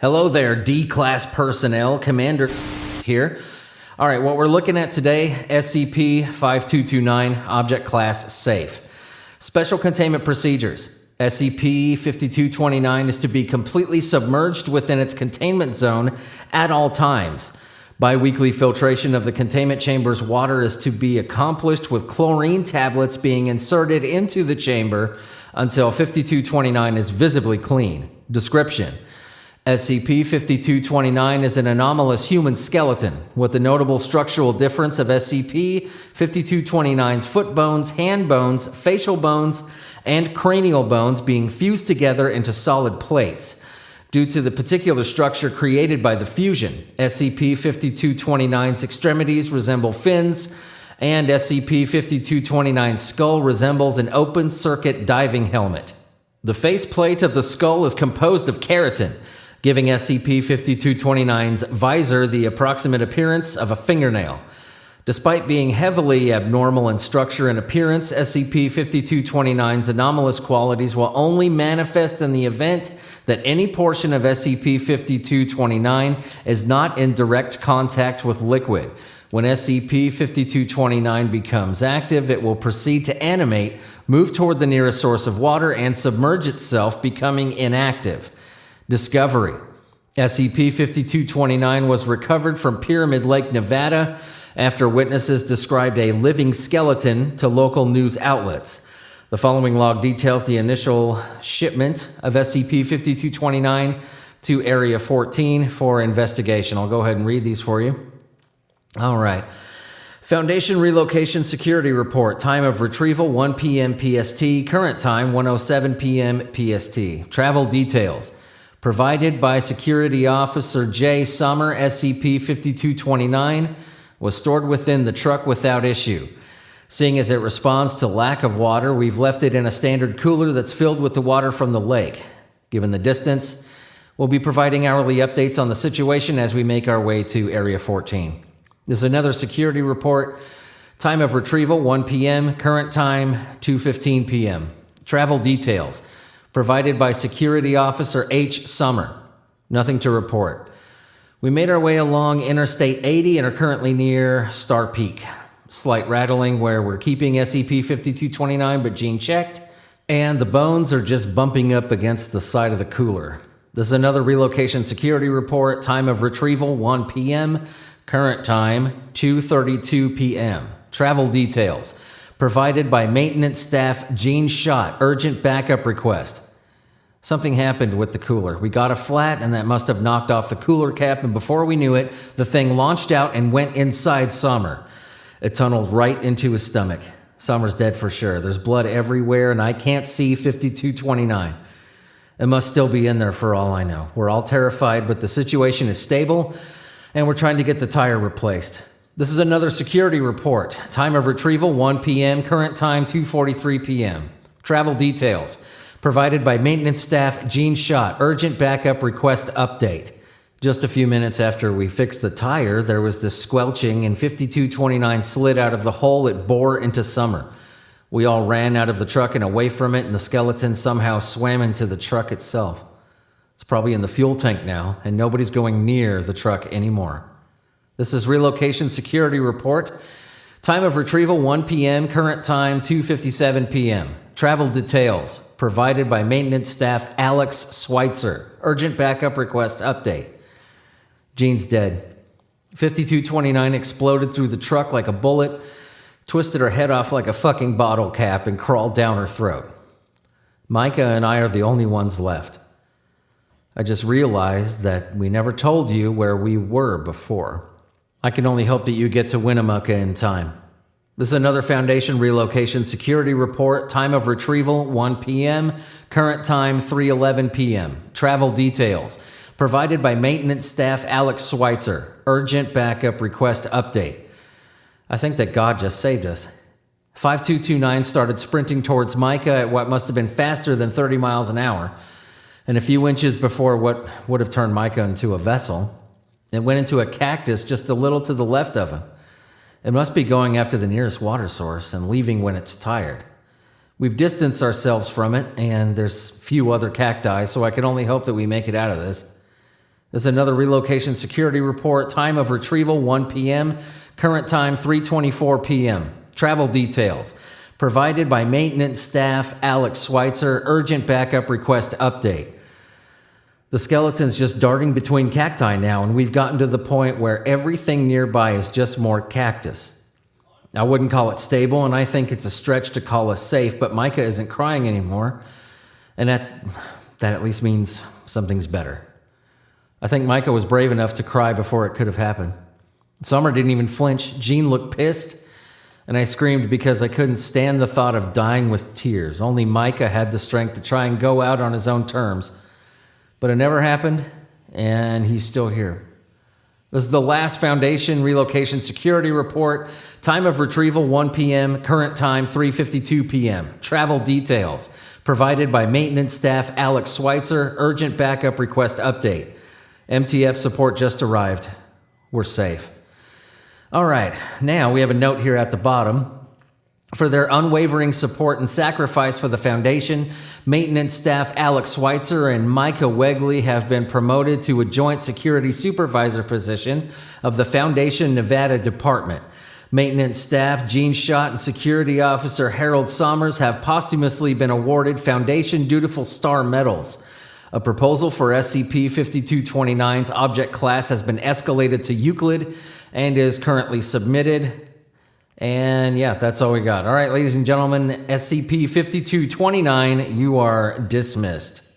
Hello there, D-Class personnel. Commander here. All right, what we're looking at today, SCP-5229, Object Class Safe. Special Containment Procedures. SCP-5229 is to be completely submerged within its containment zone at all times. Biweekly filtration of the containment chamber's water is to be accomplished with chlorine tablets being inserted into the chamber until 5229 is visibly clean. Description. SCP-5229 is an anomalous human skeleton, with the notable structural difference of SCP-5229's foot bones, hand bones, facial bones, and cranial bones being fused together into solid plates. Due to the particular structure created by the fusion, SCP-5229's extremities resemble fins, and SCP-5229's skull resembles an open-circuit diving helmet. The faceplate of the skull is composed of keratin, giving SCP-5229's visor the approximate appearance of a fingernail. Despite being heavily abnormal in structure and appearance, SCP-5229's anomalous qualities will only manifest in the event that any portion of SCP-5229 is not in direct contact with liquid. When SCP-5229 becomes active, it will proceed to animate, move toward the nearest source of water, and submerge itself, becoming inactive. Discovery. SCP-5229 was recovered from Pyramid Lake, Nevada, after witnesses described a living skeleton to local news outlets. The following log details the initial shipment of SCP-5229 to Area 14 for investigation. I'll go ahead and read these for you. All right. Foundation Relocation Security Report. Time of retrieval 1 p.m. PST. Current time 1:07 p.m. PST. Travel details. Provided by Security Officer J. Summer, SCP-5229 was stored within the truck without issue. Seeing as it responds to lack of water, we've left it in a standard cooler that's filled with the water from the lake. Given the distance, we'll be providing hourly updates on the situation as we make our way to Area 14. This is another security report. Time of retrieval 1 p.m. Current time 2:15 p.m. Travel details. Provided by Security Officer H. Summer. Nothing to report. We made our way along Interstate 80 and are currently near Star Peak. Slight rattling where we're keeping SCP-5229, but Gene checked, and the bones are just bumping up against the side of the cooler. This is another relocation security report. Time of retrieval 1 p.m. Current time 2:32 p.m. Travel details. Provided by maintenance staff Gene Shot. Urgent backup request. Something happened with the cooler. We got a flat and that must have knocked off the cooler cap, and before we knew it, the thing launched out and went inside Summer. It tunneled right into his stomach. Summer's dead for sure. There's blood everywhere and I can't see 5229. It must still be in there for all I know. We're all terrified, but the situation is stable and we're trying to get the tire replaced. This is another security report. Time of retrieval 1 p.m. Current time 2:43 p.m. Travel details. Provided by maintenance staff Gene Shot. Urgent backup request update. Just a few minutes after we fixed the tire, there was this squelching and 5229 slid out of the hole it bore into Summer. We all ran out of the truck and away from it, and the skeleton somehow swam into the truck itself. It's probably in the fuel tank now, and nobody's going near the truck anymore. This is Relocation Security Report. Time of retrieval 1 p.m. Current time 2:57 p.m. Travel details. Provided by maintenance staff Alex Schweitzer. Urgent backup request update. Gene's dead. 5229 exploded through the truck like a bullet, twisted her head off like a fucking bottle cap, and crawled down her throat. Micah and I are the only ones left. I just realized that we never told you where we were before. I can only hope that you get to Winnemucca in time. This is another Foundation Relocation Security Report. Time of retrieval 1 p.m. Current time 3:11 p.m. Travel details. Provided by maintenance staff Alex Schweitzer. Urgent backup request update. I think that God just saved us. 5229 started sprinting towards Micah at what must have been faster than 30 miles an hour, and a few inches before what would have turned Micah into a vessel. It went into a cactus just a little to the left of him. It must be going after the nearest water source and leaving when it's tired. We've distanced ourselves from it, and there's few other cacti, so I can only hope that we make it out of this. There's another relocation security report. Time of retrieval, 1 p.m. Current time, 3:24 p.m. Travel details. Provided by maintenance staff, Alex Schweitzer. Urgent backup request update. The skeleton's just darting between cacti now, and we've gotten to the point where everything nearby is just more cactus. I wouldn't call it stable, and I think it's a stretch to call us safe, but Micah isn't crying anymore, and that at least means something's better. I think Micah was brave enough to cry before it could have happened. Summer didn't even flinch. Jean looked pissed, and I screamed because I couldn't stand the thought of dying with tears. Only Micah had the strength to try and go out on his own terms. But it never happened, and he's still here. This is the last Foundation relocation security report. Time of retrieval, 1 p.m. Current time, 3:52 p.m. Travel details. Provided by maintenance staff, Alex Schweitzer. Urgent backup request update. MTF support just arrived. We're safe. All right, now we have a note here at the bottom. For their unwavering support and sacrifice for the Foundation, maintenance staff Alex Schweitzer and Micah Wegley have been promoted to a joint security supervisor position of the Foundation Nevada Department. Maintenance staff Gene Schott and security officer Harold Sommers have posthumously been awarded Foundation Dutiful Star Medals. A proposal for SCP-5229's object class has been escalated to Euclid and is currently submitted. And yeah, that's all we got. All right, ladies and gentlemen, SCP-5229, you are dismissed.